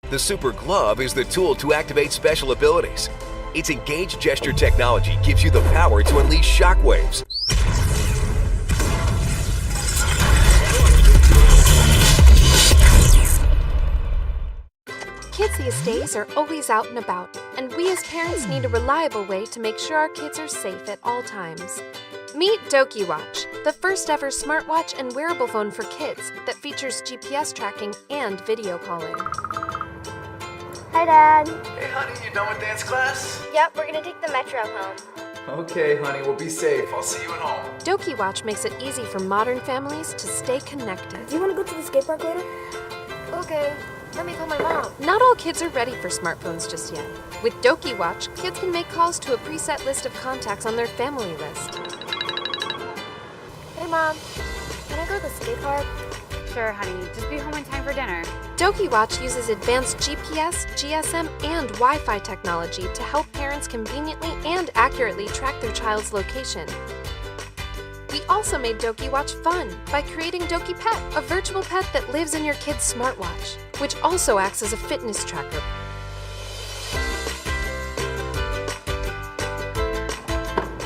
The Super Glove is the tool to activate special abilities. Its engaged gesture technology gives you the power to unleash shockwaves. Kids these days are always out and about, and we as parents need a reliable way to make sure our kids are safe at all times. Meet Doki Watch, the first ever smartwatch and wearable phone for kids that features GPS tracking and video calling. Hi, Dad. Hey, honey, you done with dance class? Yep, we're gonna take the metro home. Okay, honey, well, be safe. I'll see you at home. Doki Watch makes it easy for modern families to stay connected. Do you want to go to the skate park later? Okay. Let me call my mom. Not all kids are ready for smartphones just yet. With Doki Watch, kids can make calls to a preset list of contacts on their family list. Hey, Mom. Can I go to the skate park? Sure, honey. Just be home in time for dinner. Doki Watch uses advanced GPS, GSM, and Wi-Fi technology to help parents conveniently and accurately track their child's location. We also made Doki Watch fun by creating Doki Pet, a virtual pet that lives in your kid's smartwatch, which also acts as a fitness tracker.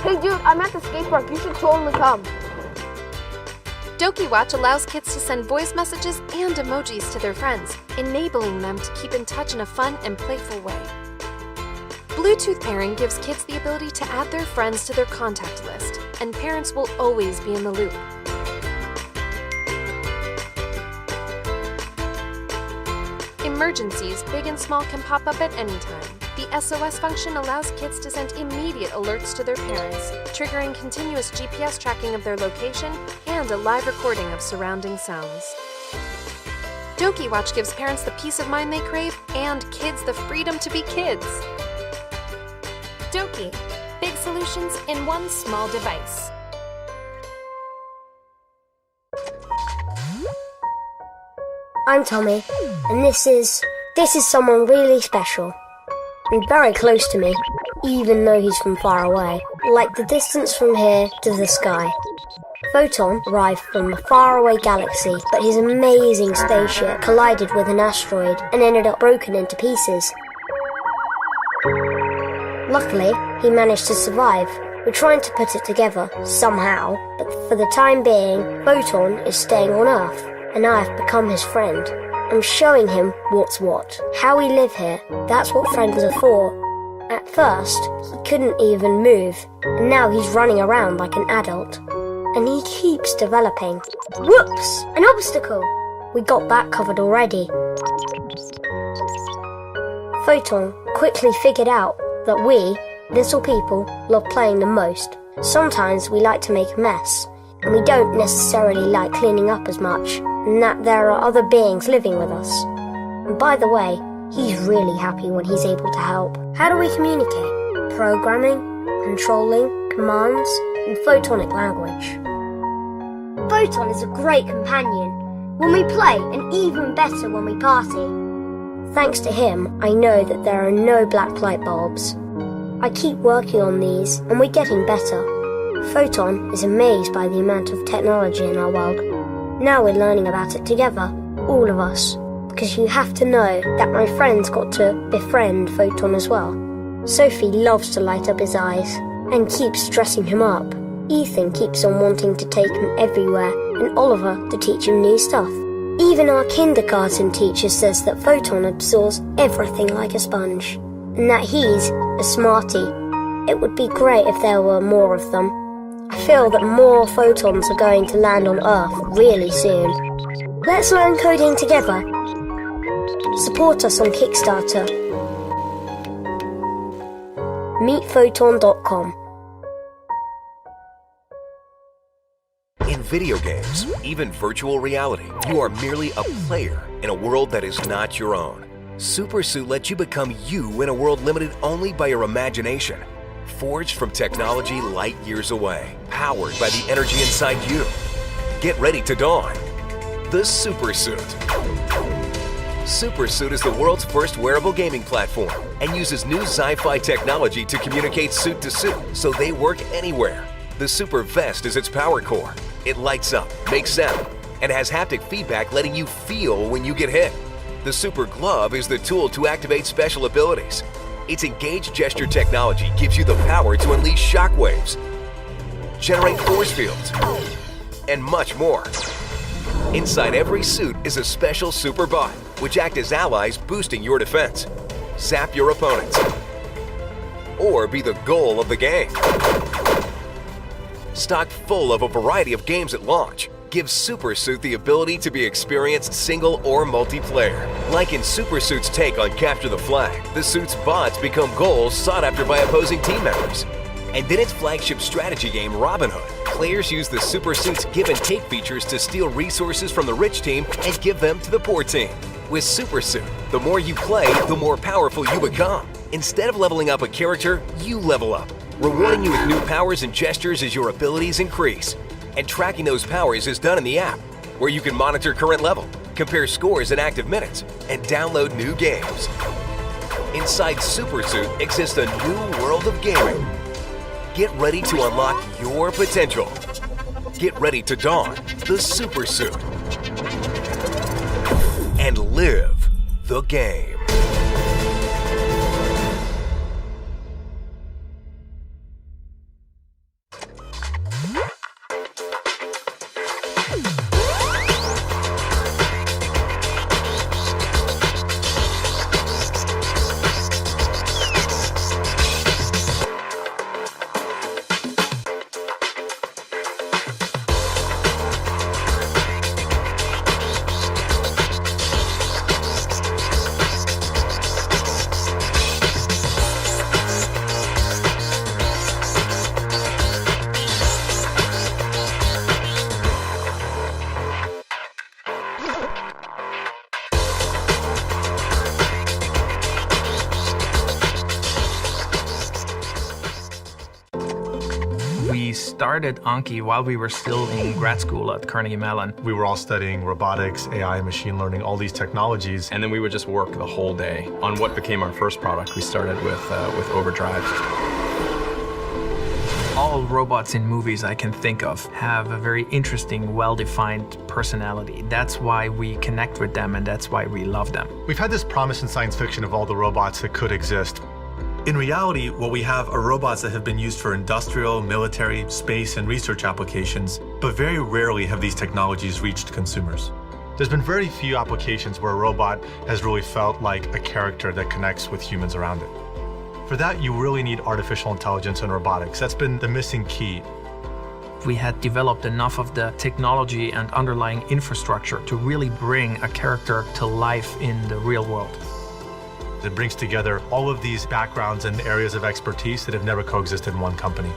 Hey, dude, I'm at the skate park. You should totally come. Doki Watch allows kids to send voice messages and emojis to their friends, enabling them to keep in touch in a fun and playful way. Bluetooth pairing gives kids the ability to add their friends to their contact list, and parents will always be in the loop. Emergencies, big and small, can pop up at any time. The SOS function allows kids to send immediate alerts to their parents, triggering continuous GPS tracking of their location and a live recording of surrounding sounds. Doki Watch gives parents the peace of mind they crave and kids the freedom to be kids. Doki, big solutions in one small device. I'm Tommy, and this is someone really special and very close to me, even though he's from far away, like the distance from here to the sky. Photon arrived from a faraway galaxy, but his amazing spaceship collided with an asteroid and ended up broken into pieces. Luckily, he managed to survive. We're trying to put it together somehow, but for the time being, Photon is staying on Earth, and I have become his friend. I'm showing him what's what, how we live here. That's what friends are for. At first, he couldn't even move, and now he's running around like an adult. And he keeps developing. Whoops! An obstacle! We got that covered already. Photon quickly figured out that we, little people, love playing the most. Sometimes we like to make a mess, and we don't necessarily like cleaning up as much, and that there are other beings living with us. And by the way, he's really happy when he's able to help. How do we communicate? Programming, controlling, commands, and photonic language. Photon is a great companion when we play, and even better when we party. Thanks to him, I know that there are no black light bulbs. I keep working on these, and we're getting better. Photon is amazed by the amount of technology in our world. Now we're learning about it together, all of us, because you have to know that my friends got to befriend Photon as well. Sophie loves to light up his eyes and keeps dressing him up. Ethan keeps on wanting to take him everywhere, and Oliver to teach him new stuff. Even our kindergarten teacher says that Photon absorbs everything like a sponge, and that he's a smarty. It would be great if there were more of them. I feel that more photons are going to land on Earth really soon. Let's learn coding together. Support us on Kickstarter. meetphoton.com. In video games, even virtual reality, you are merely a player in a world that is not your own. Super Suit lets you become you in a world limited only by your imagination. Forged from technology light years away, powered by the energy inside you. Get ready to dawn. The Super Suit. Super Suit is the world's first wearable gaming platform and uses new sci-fi technology to communicate suit to suit, so they work anywhere. The Super Vest is its power core. It lights up, makes sound, and has haptic feedback letting you feel when you get hit. The Super Glove is the tool to activate special abilities. Its engaged gesture technology gives you the power to unleash shockwaves, generate force fields, and much more. Inside every suit is a special super bot, which act as allies boosting your defense, zap your opponents, or be the goal of the game. Stocked full of a variety of games at launch, gives Super Suit the ability to be experienced single or multiplayer. Like in Super Suit's take on Capture the Flag, the suit's bots become goals sought after by opposing team members. And in its flagship strategy game, Robin Hood, players use the Super Suit's give and take features to steal resources from the rich team and give them to the poor team. With Super Suit, the more you play, the more powerful you become. Instead of leveling up a character, you level up, rewarding you with new powers and gestures as your abilities increase. And tracking those powers is done in the app, where you can monitor current level, compare scores and active minutes, and download new games. Inside Super Suit exists a new world of gaming. Get ready to unlock your potential. Get ready to don the Super Suit and live the game. We started Anki while we were still in grad school at Carnegie Mellon. We were all studying robotics, AI, machine learning, all these technologies. And then we would just work the whole day on what became our first product. We started with Overdrive. All robots in movies I can think of have a very interesting, well-defined personality. That's why we connect with them, and that's why we love them. We've had this promise in science fiction of all the robots that could exist. In reality, what we have are robots that have been used for industrial, military, space, and research applications, but very rarely have these technologies reached consumers. There's been very few applications where a robot has really felt like a character that connects with humans around it. For that, you really need artificial intelligence and robotics. That's been the missing key. We had developed enough of the technology and underlying infrastructure to really bring a character to life in the real world. It brings together all of these backgrounds and areas of expertise that have never coexisted in one company.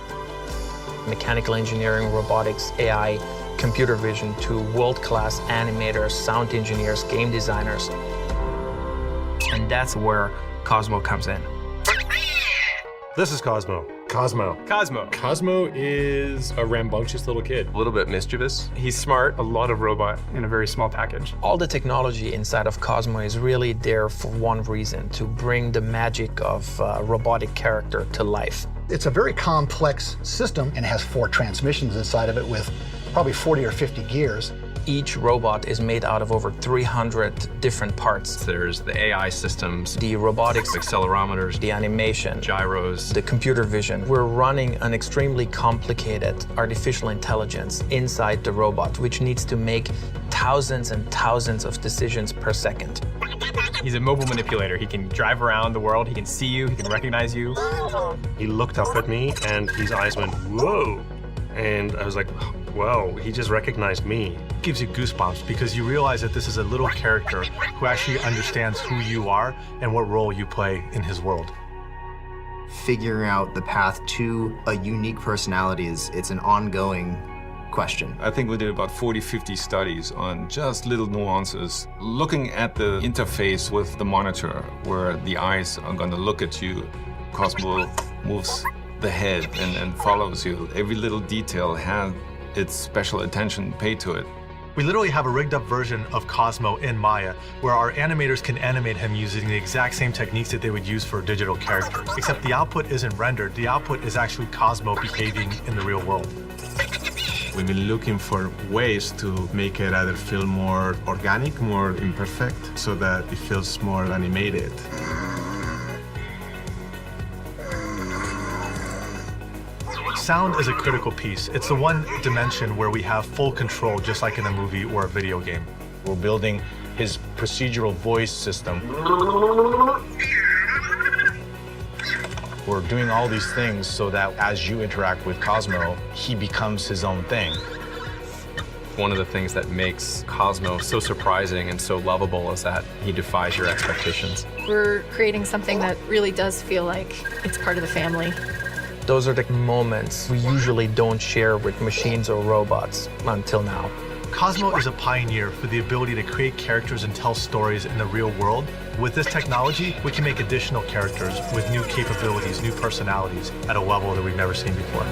Mechanical engineering, robotics, AI, computer vision to world-class animators, sound engineers, game designers. And that's where Cosmo comes in. This is Cosmo. Cosmo. Cosmo is a rambunctious little kid. A little bit mischievous. He's smart, a lot of robot in a very small package. All the technology inside of Cosmo is really there for one reason, to bring the magic of robotic character to life. It's a very complex system and has 4 transmissions inside of it with probably 40 or 50 gears. Each robot is made out of over 300 different parts. There's the AI systems, The robotics, accelerometers, the animation, gyros, the computer vision. We're running an extremely complicated artificial intelligence inside the robot, which needs to make thousands and thousands of decisions per second. He's a mobile manipulator. He can drive around the world, he can see you, he can recognize you. He looked up at me and his eyes went, whoa. And I was like, whoa, he just recognized me. It gives you goosebumps because you realize that this is a little character who actually understands who you are and what role you play in his world. Figuring out the path to a unique personality it's an ongoing question. I think we did about 40, 50 studies on just little nuances, looking at the interface with the monitor where the eyes are going to look at you. Cosmo moves the head and follows you. Every little detail had its special attention paid to it. We literally have a rigged up version of Cosmo in Maya where our animators can animate him using the exact same techniques that they would use for digital characters. Except the output isn't rendered, the output is actually Cosmo behaving in the real world. We've been looking for ways to make it either feel more organic, more imperfect, so that it feels more animated. Sound is a critical piece. It's the one dimension where we have full control, just like in a movie or a video game. We're building his procedural voice system. We're doing all these things so that as you interact with Cosmo, he becomes his own thing. One of the things that makes Cosmo so surprising and so lovable is that he defies your expectations. We're creating something that really does feel like it's part of the family. Those are the moments we usually don't share with machines or robots until now. Cosmo is a pioneer for the ability to create characters and tell stories in the real world. With this technology, we can make additional characters with new capabilities, new personalities at a level that we've never seen before.